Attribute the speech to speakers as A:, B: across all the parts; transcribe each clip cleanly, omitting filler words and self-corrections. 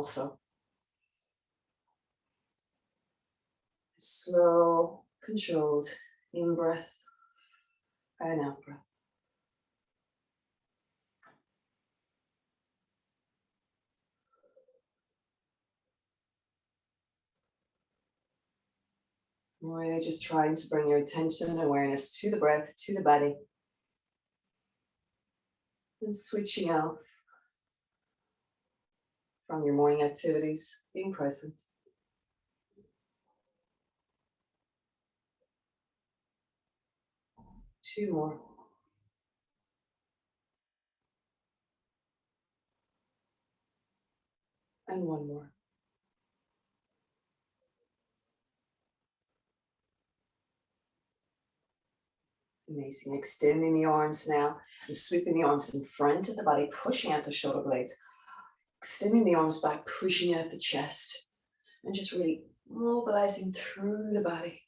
A: also. Slow, controlled in-breath and out-breath. Really just trying to bring your attention and awareness to the breath, to the body. And switching out from your morning activities, being present. Two more. And one more. Amazing. Extending the arms now and sweeping the arms in front of the body, pushing out the shoulder blades. Extending the arms back, pushing out the chest. And just really mobilizing through the body.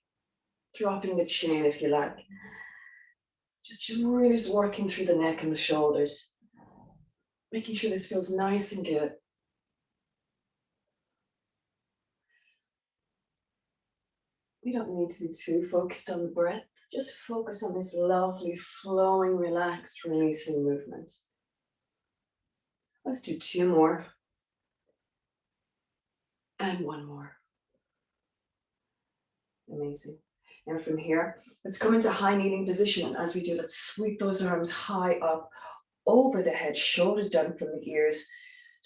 A: Dropping the chin if you like. Just really just working through the neck and the shoulders. Making sure this feels nice and good. We don't need to be too focused on the breath. Just focus on this lovely, flowing, relaxed, releasing movement. Let's do two more. And one more. Amazing. And from here, let's come into high kneeling position. And as we do, let's sweep those arms high up over the head, shoulders down from the ears.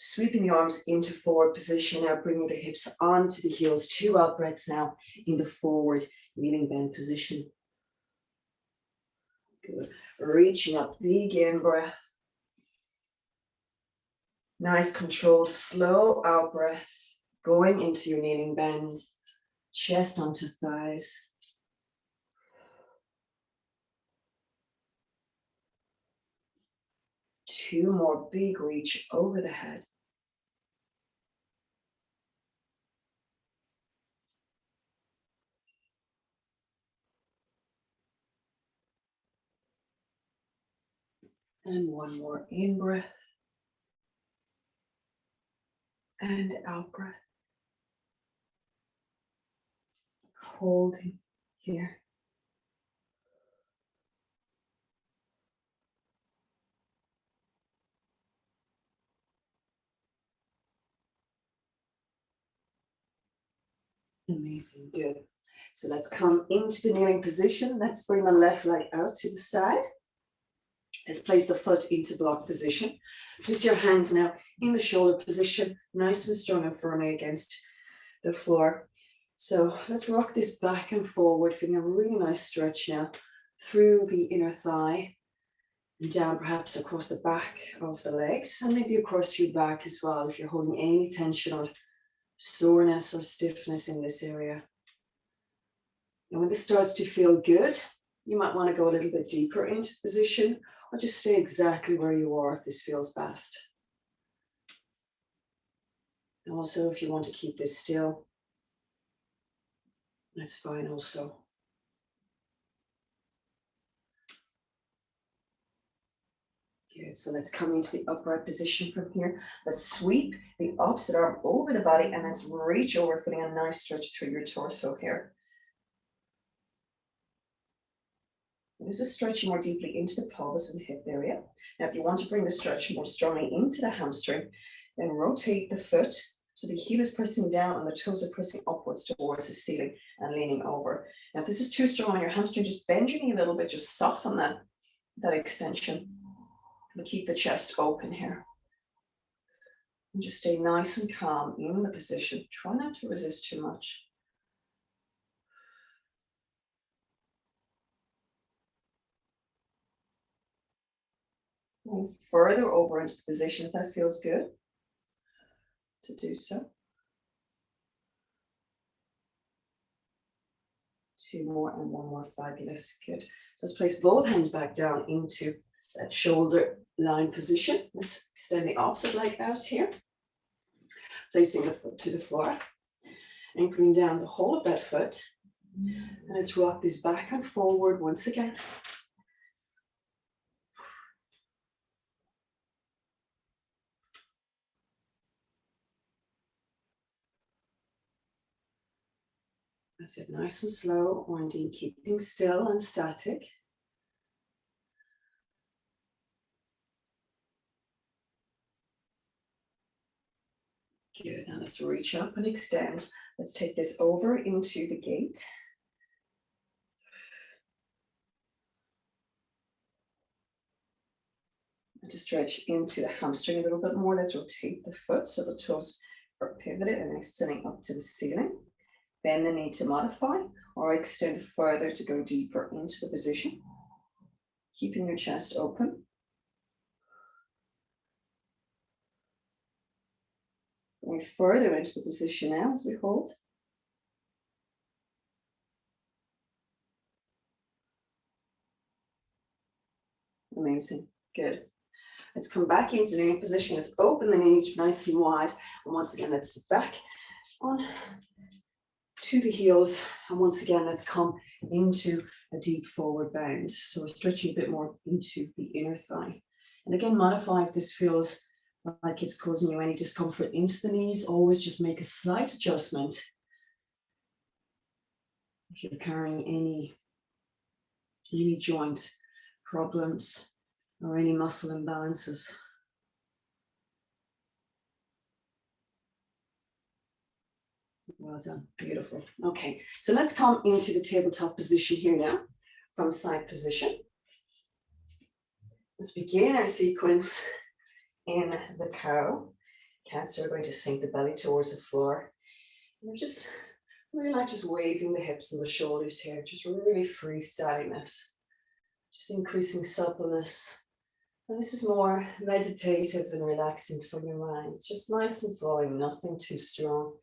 A: Sweeping the arms into forward position. Now bringing the hips onto the heels. Two out breaths now in the forward kneeling bend position. Good. Reaching up, big in breath. Nice controlled, slow out breath. Going into your kneeling bend. Chest onto thighs. Two more, big reach over the head. And one more in breath. And out breath. Holding here. Amazing, good. So let's come into the kneeling position. Let's bring the left leg out to the side. Let's place the foot into block position. Place your hands now in the shoulder position, nice and strong and firmly against the floor. So let's rock this back and forward, feeling a really nice stretch now through the inner thigh and down perhaps across the back of the legs and maybe across your back as well if you're holding any tension or soreness or stiffness in this area. And when this starts to feel good, you might want to go a little bit deeper into position or just stay exactly where you are if this feels best. And also if you want to keep this still, that's fine also. Good, so let's come into the upright position from here. Let's sweep the opposite arm over the body and let's reach over, feeling a nice stretch through your torso here. This is stretching more deeply into the pelvis and hip area. Now, if you want to bring the stretch more strongly into the hamstring, then rotate the foot so the heel is pressing down and the toes are pressing upwards towards the ceiling and leaning over. Now, if this is too strong on your hamstring, just bend your knee a little bit, just soften that extension. But keep the chest open here. And just stay nice and calm in the position. Try not to resist too much. Going further over into the position if that feels good to do so. Two more and one more, fabulous, good. So let's place both hands back down into that shoulder line position. Let's extend the opposite leg out here. Placing the foot to the floor, anchoring down the whole of that foot. And let's rock this back and forward once again. That's it, nice and slow, or indeed keeping still and static. Good, now let's reach up and extend. Let's take this over into the gate. And to stretch into the hamstring a little bit more, let's rotate the foot so the toes are pivoted and extending up to the ceiling. Bend the knee to modify or extend further to go deeper into the position. Keeping your chest open. Going further into the position now as we hold. Amazing, good. Let's come back into the kneeling position. Let's open the knees nice and wide. And once again, let's sit back on to the heels. And once again, let's come into a deep forward bend. So we're stretching a bit more into the inner thigh. And again, modify if this feels like it's causing you any discomfort into the knees. Always just make a slight adjustment. If you're carrying any joint problems or any muscle imbalances. Well done, beautiful. Okay, so let's come into the tabletop position here now, from side position. Let's begin our sequence in the cow. Cat, so we're going to sink the belly towards the floor. And we're just really like just waving the hips and the shoulders here, just really freestyling this, just increasing suppleness. And this is more meditative and relaxing for your mind. It's just nice and flowing, nothing too strong.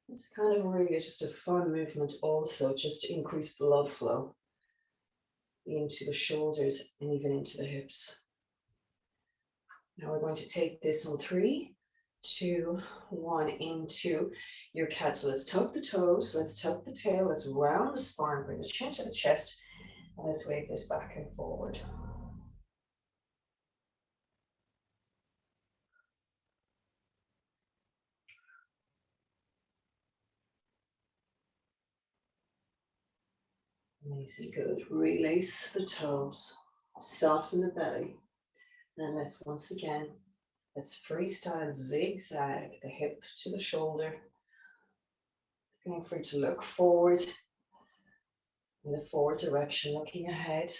A: It's kind of really just a fun movement also, just to increase blood flow into the shoulders and even into the hips. Now we're going to take this on 3, 2, 1 into your cat. So let's tuck the toes, let's tuck the tail, let's round the spine, bring the chin to the chest, and let's wave this back and forward. Amazing, good. Release the toes, soften the belly. And let's once again, let's freestyle zigzag the hip to the shoulder. Feeling free to look forward in the forward direction, looking ahead.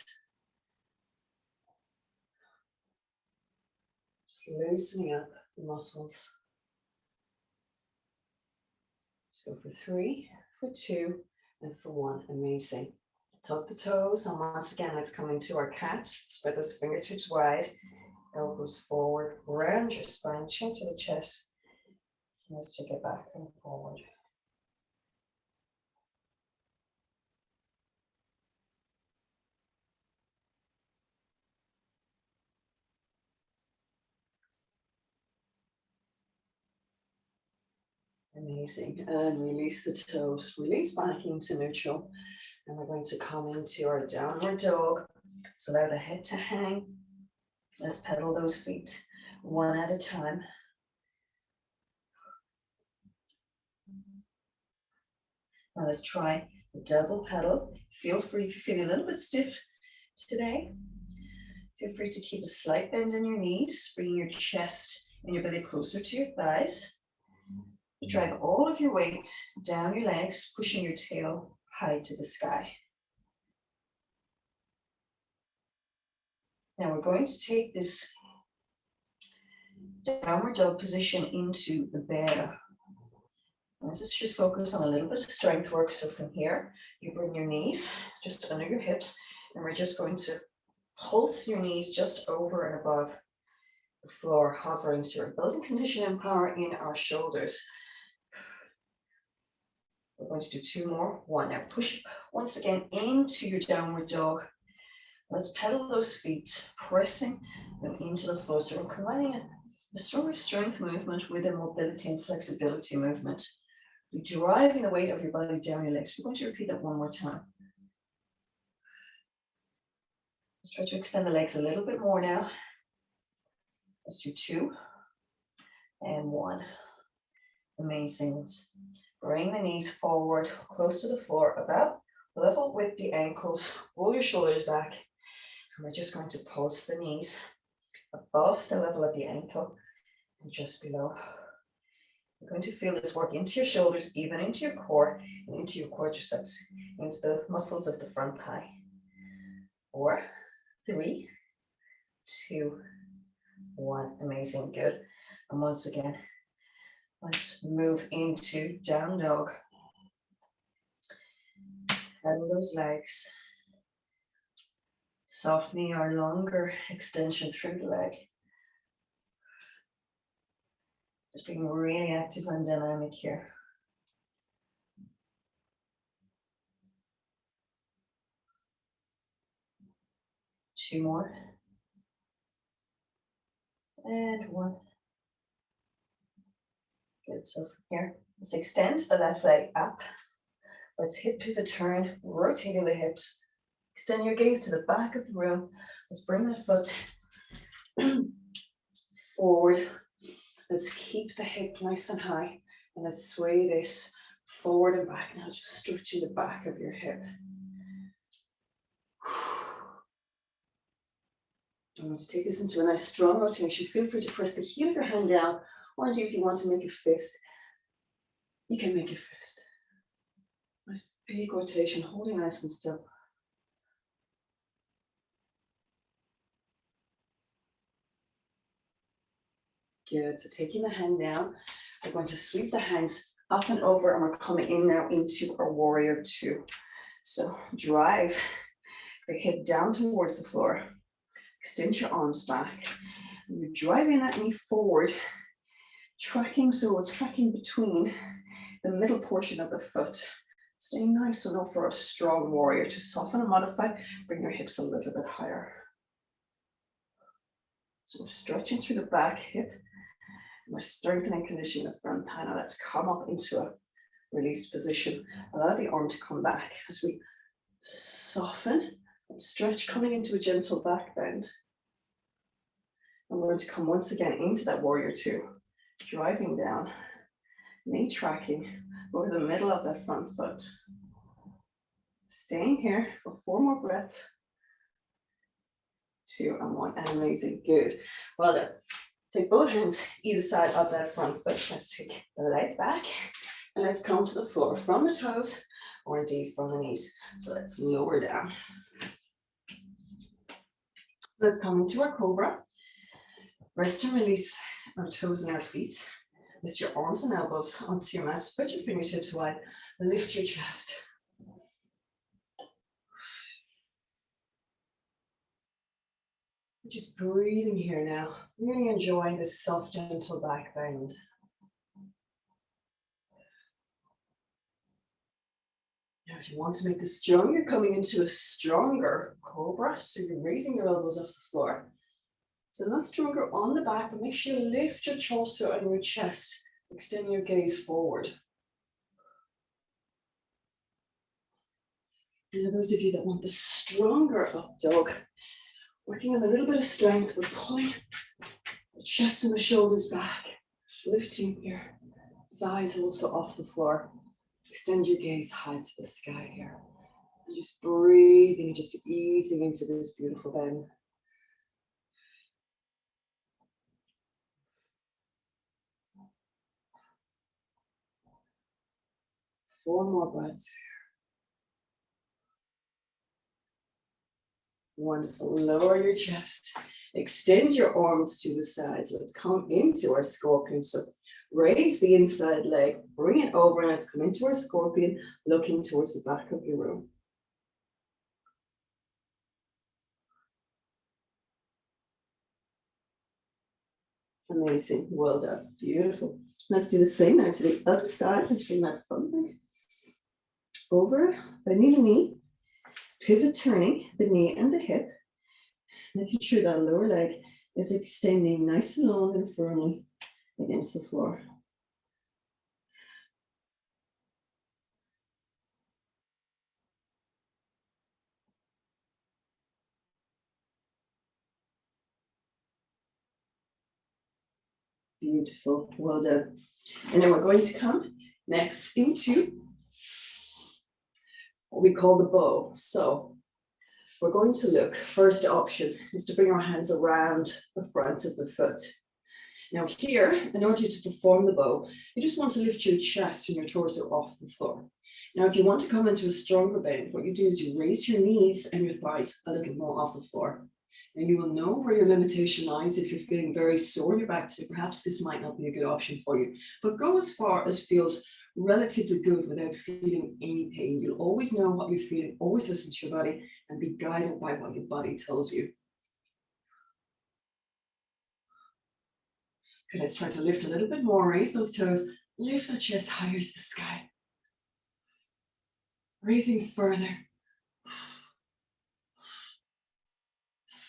A: Just loosening up the muscles. Let's go for 3, for 2, and for 1. Amazing. Tuck the toes, and once again, let's come into our cat. Spread those fingertips wide, elbows forward, round your spine, chin to the chest. And let's take it back and forward. Amazing. And release the toes. Release back into neutral. And we're going to come into our downward dog. So allow the head to hang. Let's pedal those feet one at a time. Now let's try the double pedal. Feel free, if you're feeling a little bit stiff today, feel free to keep a slight bend in your knees, bringing your chest and your belly closer to your thighs. Drive all of your weight down your legs, pushing your tail high to the sky. Now we're going to take this downward dog position into the bear. Let's just focus on a little bit of strength work. So from here, you bring your knees just under your hips, and we're just going to pulse your knees just over and above the floor, hovering. So we're building condition and power in our shoulders. We're going to do 2 more. 1. Now push once again into your downward dog. Let's pedal those feet, pressing them into the floor. So we're combining a stronger strength movement with a mobility and flexibility movement. You're driving the weight of your body down your legs. We're going to repeat that one more time. Let's try to extend the legs a little bit more now. Let's do 2 and 1. Amazing. Let's Bring the knees forward, close to the floor, about level with the ankles. Roll your shoulders back. And we're just going to pulse the knees above the level of the ankle and just below. You're going to feel this work into your shoulders, even into your core, and into your quadriceps, into the muscles of the front thigh. 4, 3, 2, 1. Amazing, good. And once again, let's move into down dog. Handle those legs. Softening our longer extension through the leg. Just being really active and dynamic here. Two more. And 1. Good, so from here, let's extend the left leg up. Let's hip pivot turn, rotating the hips. Extend your gaze to the back of the room. Let's bring that foot forward. Let's keep the hip nice and high. And let's sway this forward and back. Now just stretching the back of your hip. I'm going to take this into a nice strong rotation. Feel free to press the heel of your hand down, or indeed if you want to make a fist, you can make a fist. Nice big rotation, holding nice and still. Good, so taking the hand down, we're going to sweep the hands up and over, and we're coming in now into our warrior 2. So drive the hip down towards the floor. Extend your arms back. And you're driving that knee forward, tracking, so it's tracking between the middle portion of the foot. Stay nice and low for a strong warrior. To soften and modify, bring your hips a little bit higher. So we're stretching through the back hip. We're strengthening, conditioning the front thigh. Now let's come up into a released position. Allow the arm to come back as we soften and stretch, coming into a gentle back bend. And we're going to come once again into that warrior 2, driving down, knee tracking over the middle of that front foot. Staying here for 4 more breaths. 2 and 1, and amazing, good. Well done. Take both hands either side of that front foot. Let's take the leg back and let's come to the floor from the toes, or indeed from the knees. So let's lower down. Let's come into our cobra. Rest and release our toes and our feet. Lift your arms and elbows onto your mat. Spread your fingertips wide. Lift your chest. Just breathing here now. Really enjoying this soft, gentle back bend. Now, if you want to make this strong, you're coming into a stronger cobra. So you're raising your elbows off the floor. So not stronger on the back, but make sure you lift your torso and your chest. Extend your gaze forward. And for those of you that want the stronger up dog, working on a little bit of strength, we're pulling the chest and the shoulders back, lifting your thighs also off the floor. Extend your gaze high to the sky here. And just breathing, just easing into this beautiful bend. Four more breaths here. Wonderful. Lower your chest. Extend your arms to the sides. Let's come into our scorpion. So raise the inside leg, bring it over, and let's come into our scorpion, looking towards the back of your room. Amazing. Well done. Beautiful. Let's do the same now to the other side. Let's bring that front leg over, bending the knee, pivot turning the knee and the hip, making sure that lower leg is extending nice and long and firmly against the floor. Beautiful. Well done. And then we're going to come Next, into what we call the bow. So we're going to look, first option is to bring our hands around the front of the foot. Now here, in order to perform the bow, you just want to lift your chest and your torso off the floor. Now, if you want to come into a stronger bend, what you do is you raise your knees and your thighs a little more off the floor. And you will know where your limitation lies. If you're feeling very sore in your back, so perhaps this might not be a good option for you. But go as far as feels relatively good without feeling any pain. You'll always know what you're feeling, always listen to your body and be guided by what your body tells you. Okay, let's try to lift a little bit more, raise those toes, lift the chest higher to the sky. Raising further.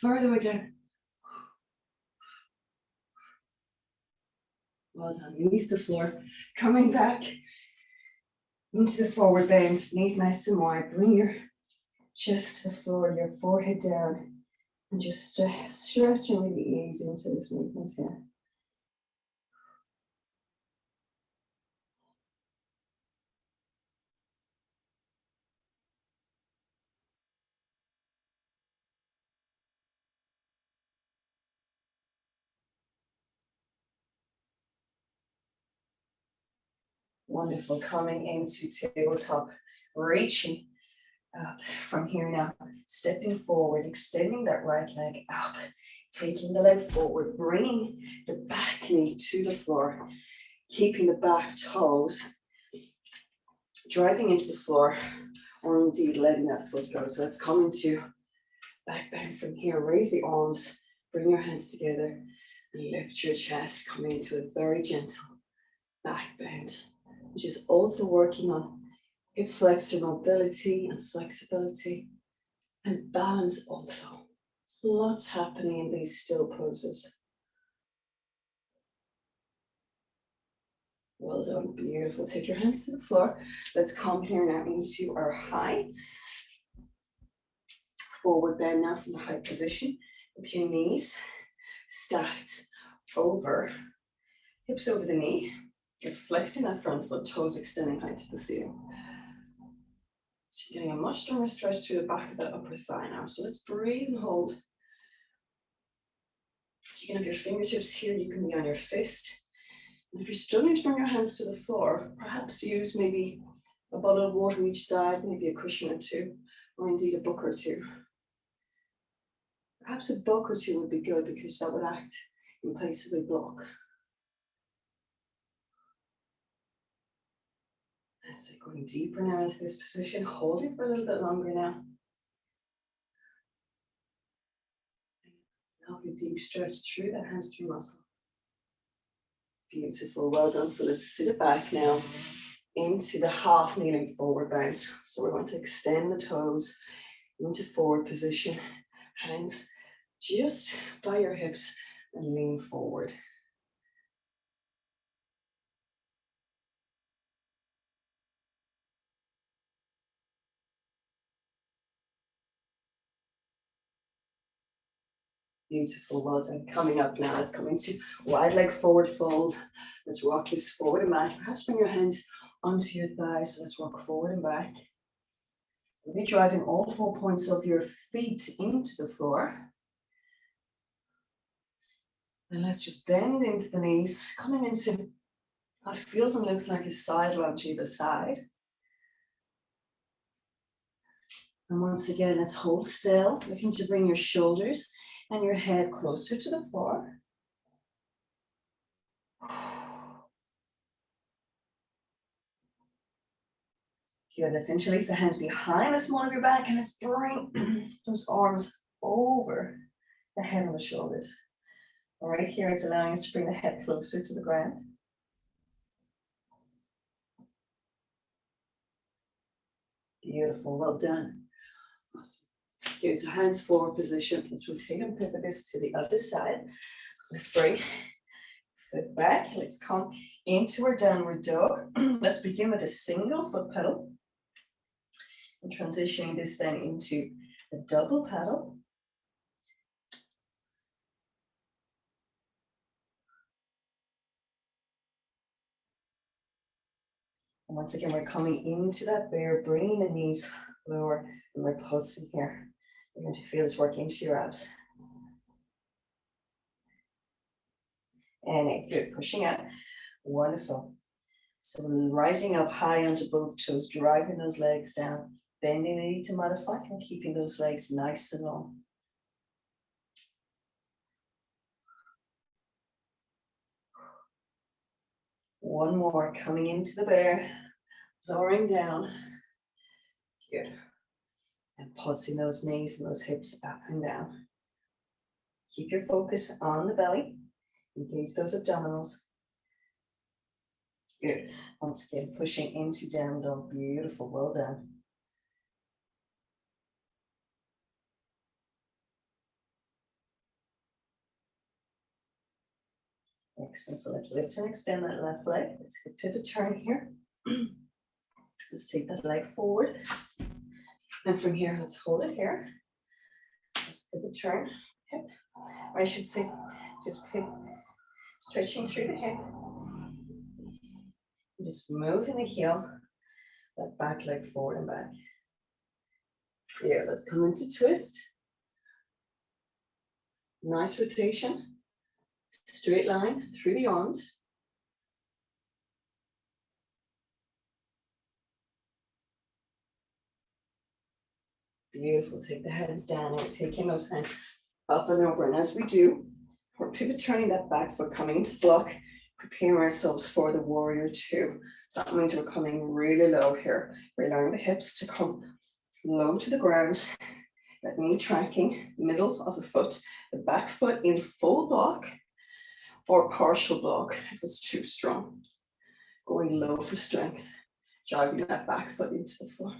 A: Further again. Well done, knees to floor. Coming back into the forward bend, knees nice and wide. Bring your chest to the floor, your forehead down, and just stretch and really ease into this movement here. Wonderful, coming into tabletop, reaching up from here now, stepping forward, extending that right leg up, taking the leg forward, bringing the back knee to the floor, keeping the back toes driving into the floor, or indeed letting that foot go. So let's come into back bend from here, raise the arms, bring your hands together, and lift your chest, coming into a very gentle back bend, which is also working on hip flexor mobility and flexibility and balance also. There's lots happening in these still poses. Well done, beautiful. Take your hands to the floor. Let's come here now into our high forward bend now from the high position with your knees stacked over, hips over the knee. You're flexing that front foot, toes extending high to the ceiling. So you're getting a much stronger stretch through the back of that upper thigh now. So let's breathe and hold. So you can have your fingertips here, you can be on your fist. And if you're struggling to bring your hands to the floor, perhaps use maybe a bottle of water each side, maybe a cushion or two, or indeed a book or two. Perhaps a book or two would be good because that would act in place of a block. That's it, going deeper now into this position, holding for a little bit longer now. Lovely deep stretch through that hamstring muscle. Beautiful, well done. So let's sit it back now into the half kneeling forward bounce. So we're going to extend the toes into forward position. Hands just by your hips and lean forward. Beautiful, well done. Coming up now, let's come into wide leg forward fold. Let's rock this forward and back. Perhaps bring your hands onto your thighs. So let's rock forward and back. Really driving all 4 points of your feet into the floor. And let's just bend into the knees, coming into what feels and looks like a side lunge either side. And once again, let's hold still, looking to bring your shoulders and your head closer to the floor. Good, let's interlace the hands behind the small of your back and let's bring those arms over the head and the shoulders. All right, here it's allowing us to bring the head closer to the ground. Beautiful, well done. Awesome. Good, so hands forward position. Let's rotate and pivot this to the other side. Let's bring foot back. Let's come into our downward dog. Let's begin with a single foot pedal. And transitioning this then into a double pedal. And once again, we're coming into that bear, bringing the knees lower, and we're pulsing here. You're going to feel this work into your abs. And good, pushing out. Wonderful. So rising up high onto both toes, driving those legs down, bending the knee to modify, and keeping those legs nice and long. One more, coming into the bear, lowering down. Good. And pulsing those knees and those hips up and down. Keep your focus on the belly. Engage those abdominals. Good. Once again, pushing into down dog. Beautiful. Well done. Excellent. So let's lift and extend that left leg. Let's get pivot turn here. Let's take that leg forward. And from here, let's hold it here. Let's pivot turn. Hip. Or I should say, just stretching through the hip. Just moving the heel, that back leg forward and back. Here, let's come into twist. Nice rotation. Straight line through the arms. Beautiful. Take the hands down and taking those hands up and over. And as we do, we're pivot turning that back foot, coming into block, preparing ourselves for the warrior two. So that means we're coming really low here. We're allowing the hips to come low to the ground. That knee tracking, middle of the foot, the back foot in full block or partial block if it's too strong. Going low for strength, driving that back foot into the floor.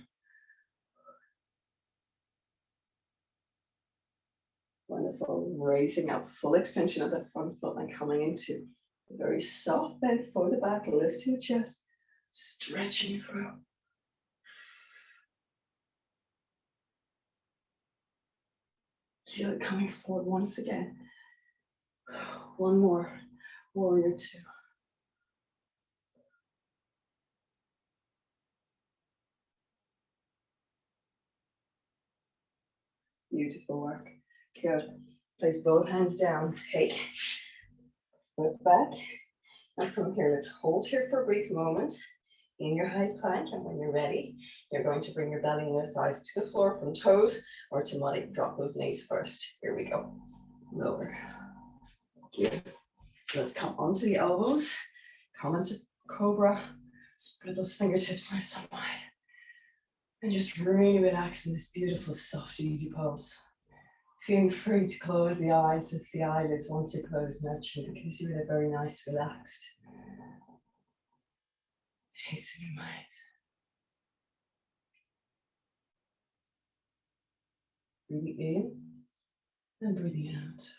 A: Wonderful. Raising up, full extension of that front foot and coming into a very soft bend for the back, lift your chest, stretching through. Feel it coming forward once again. One more, warrior two. Beautiful work. Good. Place both hands down, take foot back. And from here, let's hold here for a brief moment in your high plank. And when you're ready, you're going to bring your belly and your thighs to the floor from toes or to muddy. Drop those knees first. Here we go. Lower. Good. So let's come onto the elbows. Come into cobra. Spread those fingertips nice and wide. And just really relax in this beautiful, soft, easy pose. Feeling free to close the eyes if the eyelids want to close naturally, because you're in a very nice, relaxed pace in your mind. Breathing in and breathing out.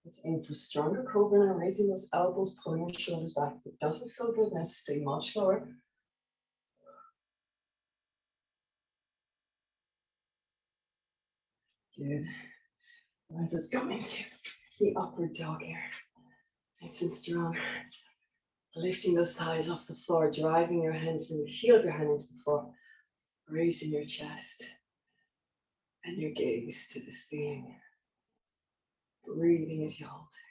A: Let's aim for stronger cobra now, raising those elbows, pulling your shoulders back. If it doesn't feel good, now stay much lower. Good. As let's go into the upward dog here. Nice and strong. Lifting those thighs off the floor, driving your hands and the heel of your hand into the floor. Raising your chest and your gaze to the ceiling. Breathing as you hold here.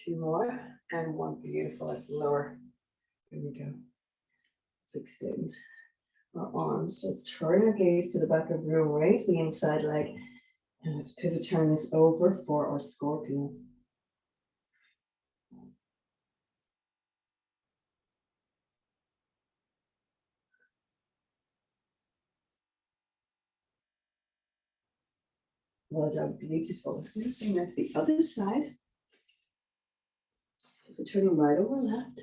A: Two more and one. Beautiful. Let's lower. Here we go. Let's extend our arms. Let's turn our gaze to the back of the room. Raise the inside leg. And let's pivot turn this over for our scorpion. Well done, beautiful. Let's do the same now to the other side. Pivot turning right over left.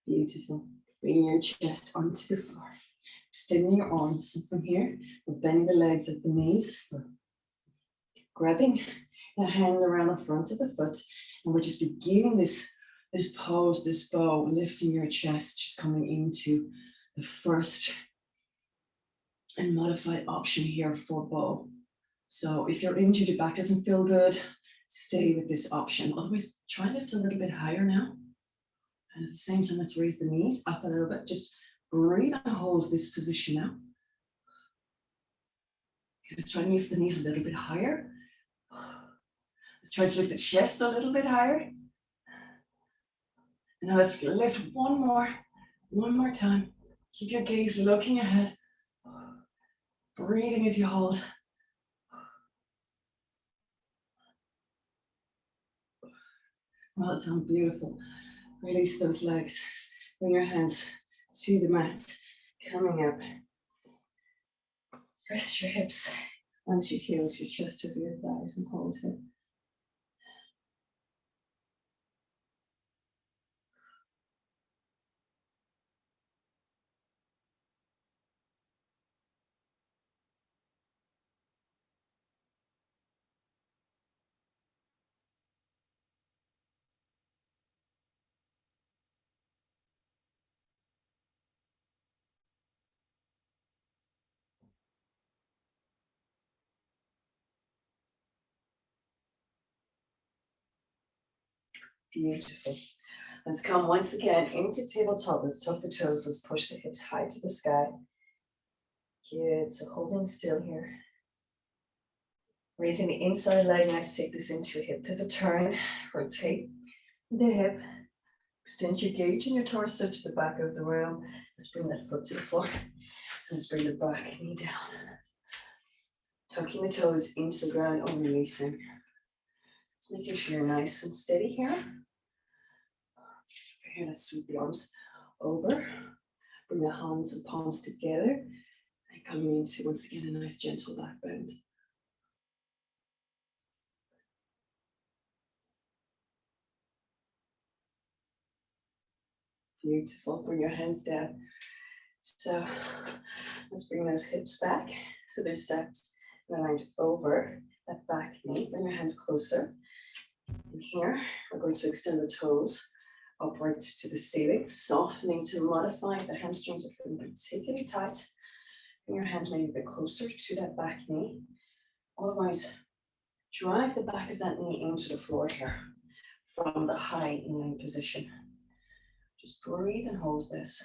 A: Beautiful. Bring your chest onto the floor. Extending your arms. And from here, we're bending the legs at the knees. We're grabbing the hand around the front of the foot. And we're just beginning this pose, this bow, lifting your chest, just coming into the first and modified option here for bow. So if you're injured, your back doesn't feel good, stay with this option. Otherwise, try and lift a little bit higher now. And at the same time, let's raise the knees up a little bit. Just breathe and hold this position now. Okay, let's try and lift the knees a little bit higher. Let's try to lift the chest a little bit higher. And now let's lift one more time. Keep your gaze looking ahead. Breathing as you hold. Well done, beautiful. Release those legs. Bring your hands to the mat. Coming up. Rest your hips onto your heels, your chest over your thighs, and hold here. Beautiful. Let's come once again into tabletop. Let's tuck the toes. Let's push the hips high to the sky. Good. So holding still here. Raising the inside leg. Next, take this into a hip pivot turn. Rotate the hip. Extend your gaze and your torso to the back of the room. Let's bring that foot to the floor. Let's bring the back knee down. Tucking the toes into the ground or releasing. Just making sure you're nice and steady here. Here, let's sweep the arms over. Bring the hands and palms together. And coming into, once again, a nice gentle back bend. Beautiful. Bring your hands down. So let's bring those hips back. So they're stacked and aligned over that back knee. Bring your hands closer. And here, we're going to extend the toes upwards to the ceiling, softening to modify. The hamstrings are feeling particularly tight. Bring your hands maybe a bit closer to that back knee. Otherwise, drive the back of that knee into the floor here from the high kneeling position. Just breathe and hold this.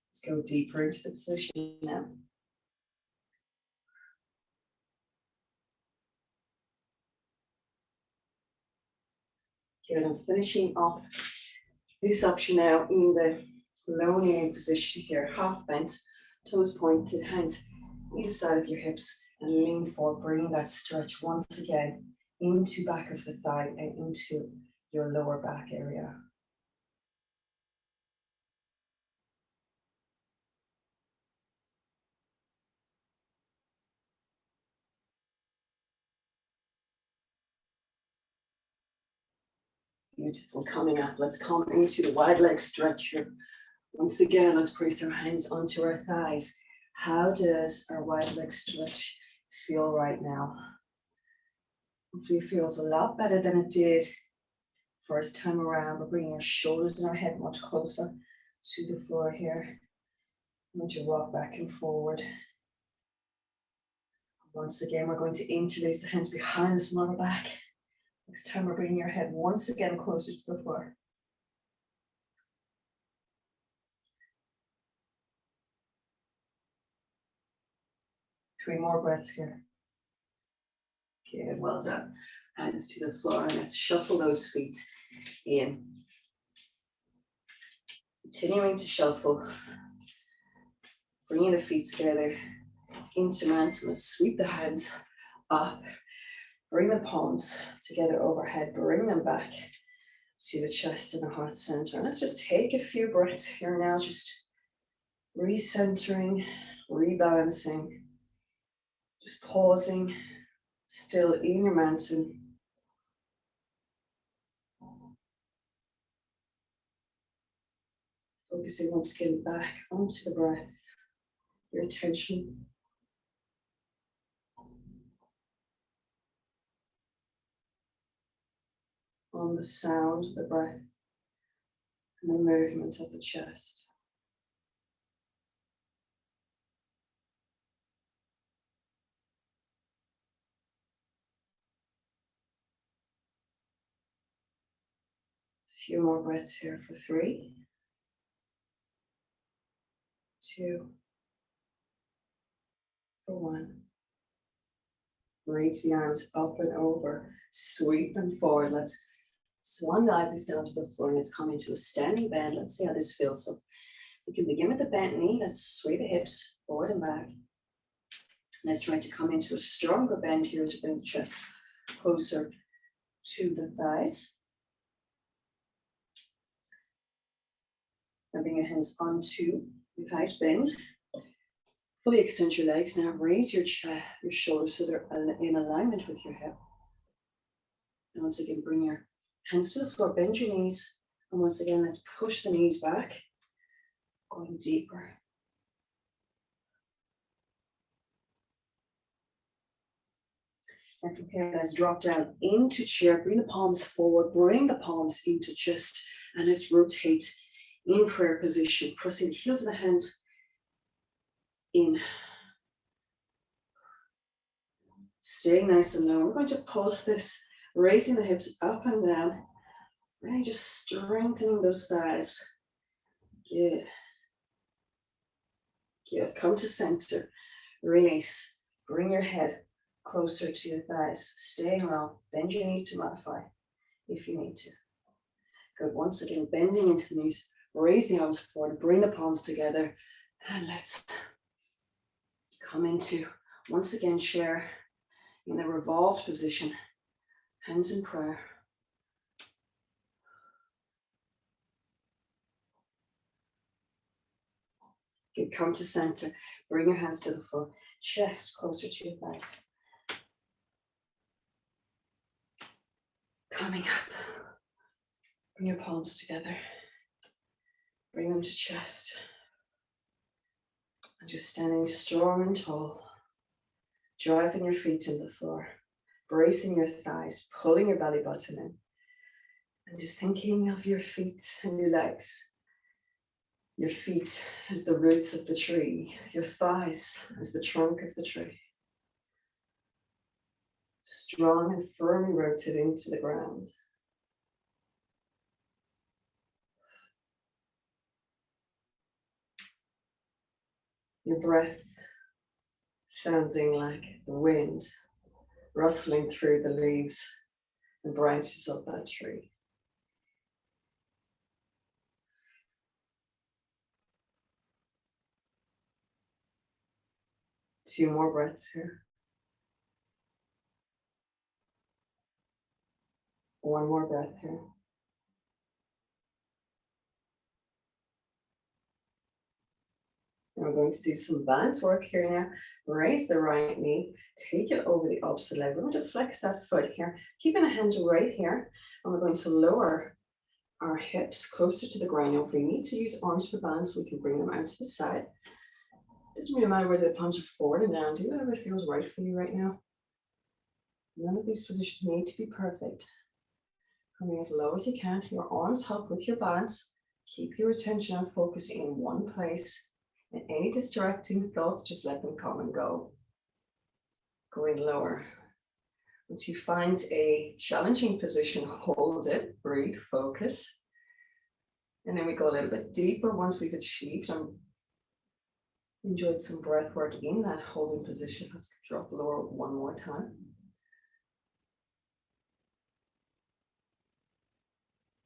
A: Let's go deeper into the position now. Good, I'm finishing off this option now in the low kneeling position here, half bent, toes pointed, hands either side of your hips, and lean forward, bringing that stretch once again into back of the thigh and into your lower back area. Beautiful. Coming up, let's come into the wide leg stretch here. Once again, let's place our hands onto our thighs. How does our wide leg stretch feel right now? Hopefully it feels a lot better than it did first time around. We're bringing our shoulders and our head much closer to the floor here. I'm going to rock back and forward. Once again, we're going to interlace the hands behind the small back. Next time, we're bringing your head once again closer to the floor. Three more breaths here. Good, well done. Hands to the floor, and let's shuffle those feet in. Continuing to shuffle. Bringing the feet together into mantle. Let's sweep the hands up. Bring the palms together overhead. Bring them back to the chest and the heart center. And let's just take a few breaths here now, just recentering, rebalancing. Just pausing, still in your mountain. Focusing once again back onto the breath, your attention. On the sound of the breath and the movement of the chest. A few more breaths here for 3, 2, for 1. Reach the arms up and over, sweep them forward. Let's swan dive this down to the floor and let's come into a standing bend. Let's see how this feels. So we can begin with the bent knee. Let's sway the hips forward and back. Let's try to come into a stronger bend here to bring the chest closer to the thighs. And bring your hands onto your thighs, bend. Fully extend your legs. Now raise your shoulders so they're in alignment with your hip. And once again, bring your hands to the floor, bend your knees. And once again, let's push the knees back, going deeper. And from here, let's drop down into chair. Bring the palms forward, bring the palms into chest. And let's rotate in prayer position, pressing the heels of the hands in. Staying nice and low. We're going to pulse this, raising the hips up and down. Really just strengthening those thighs. Good. Good. Come to center. Release. Bring your head closer to your thighs. Staying low. Bend your knees to modify if you need to. Good. Once again, bending into the knees. Raise the arms forward. Bring the palms together. And let's come into, once again, chair in the revolved position. Hands in prayer. Good. Come to center. Bring your hands to the floor. Chest closer to your thighs. Coming up. Bring your palms together. Bring them to chest. And just standing strong and tall. Driving your feet into the floor. Bracing your thighs. Pulling your belly button in. And just thinking of your feet and your legs. Your feet as the roots of the tree. Your thighs as the trunk of the tree. Strong and firmly rooted into the ground. Your breath sounding like the wind rustling through the leaves and branches of that tree. Two more breaths here. One more breath here. And we're going to do some balance work here now. Raise the right knee, take it over the opposite leg. We're going to flex that foot here, keeping the hands right here. And we're going to lower our hips closer to the ground. Now, if we need to use arms for balance, we can bring them out to the side. Doesn't really matter whether the palms are forward and down. Do whatever feels right for you right now. None of these positions need to be perfect. Coming as low as you can. Your arms help with your balance. Keep your attention and focus in one place. And any distracting thoughts, just let them come and go. Going lower. Once you find a challenging position, hold it, breathe, focus. And then we go a little bit deeper once we've achieved and enjoyed some breath work in that holding position. Let's drop lower one more time.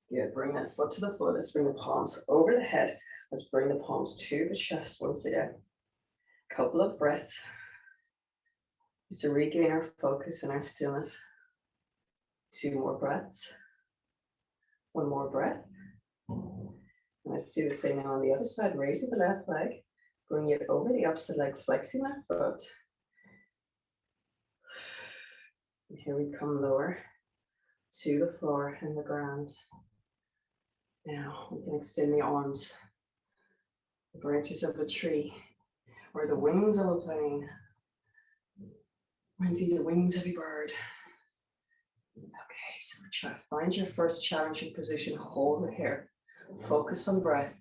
A: Good, bring that foot to the floor. Let's bring the palms over the head. Let's bring the palms to the chest once again. Couple of breaths. Just to regain our focus and our stillness. Two more breaths. One more breath. And let's do the same now on the other side. Raising the left leg. Bring it over the opposite leg, flexing that foot. Here we come lower to the floor and the ground. Now we can extend the arms, the branches of a tree, or the wings of a plane, or indeed the wings of a bird. Okay, so try to find your first challenging position. Hold it here. Focus on breath.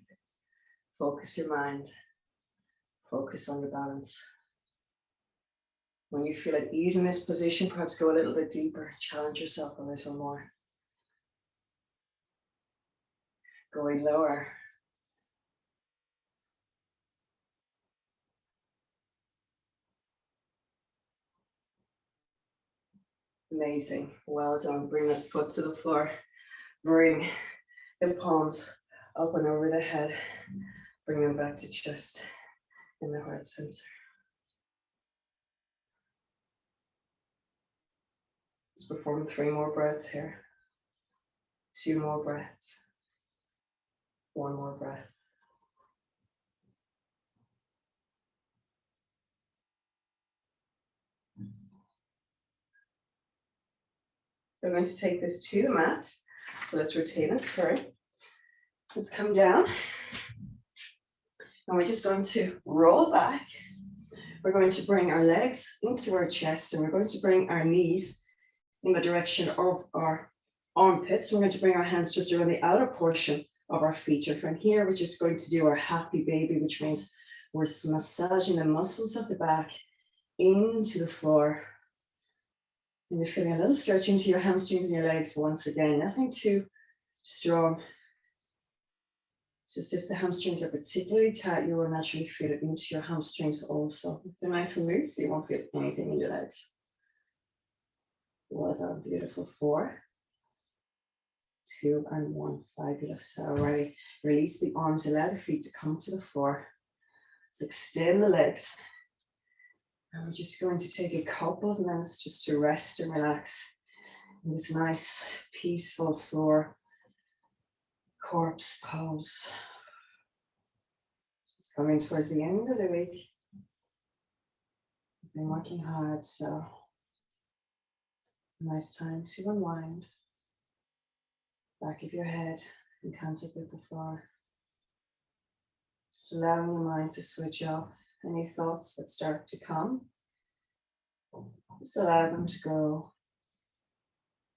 A: Focus your mind. Focus on your balance. When you feel at ease in this position, perhaps go a little bit deeper. Challenge yourself a little more. Going lower. Amazing. Well done. Bring the foot to the floor. Bring the palms up and over the head. Bring them back to chest in the heart center. Let's perform 3 more breaths here. 2 more breaths. 1 more breath. So I'm going to take this to the mat. So let's rotate and turn. Let's come down. And we're just going to roll back. We're going to bring our legs into our chest, and we're going to bring our knees in the direction of our armpits. We're going to bring our hands just around the outer portion of our feet. And from here, we're just going to do our happy baby, which means we're massaging the muscles of the back into the floor. And you're feeling a little stretch into your hamstrings and your legs once again. Nothing too strong. Just if the hamstrings are particularly tight, you will naturally feel it into your hamstrings also. If they're nice and loose, you won't feel anything in your legs. Well done, beautiful. 4, 2, and 1. Fabulous. Alrighty, release the arms, allow the feet to come to the floor. Let's extend the legs. And we're just going to take a couple of minutes just to rest and relax in this nice, peaceful floor. Corpse pose. Just coming towards the end of the week. I've been working hard, so it's a nice time to unwind. Back of your head in contact with the floor. Just allowing your mind to switch off any thoughts that start to come. Just allow them to go.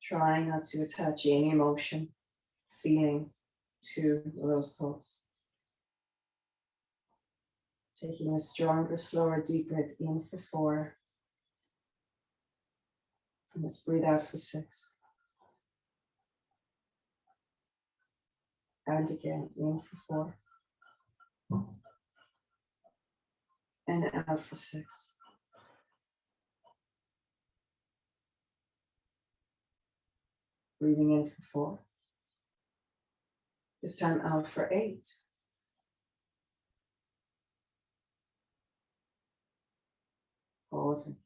A: Trying not to attach any emotion, feeling to those thoughts. Taking a stronger, slower, deep breath in for 4. And let's breathe out for 6. And again, in for 4. And out for 6. Breathing in for 4. This time out for 8. Pausing.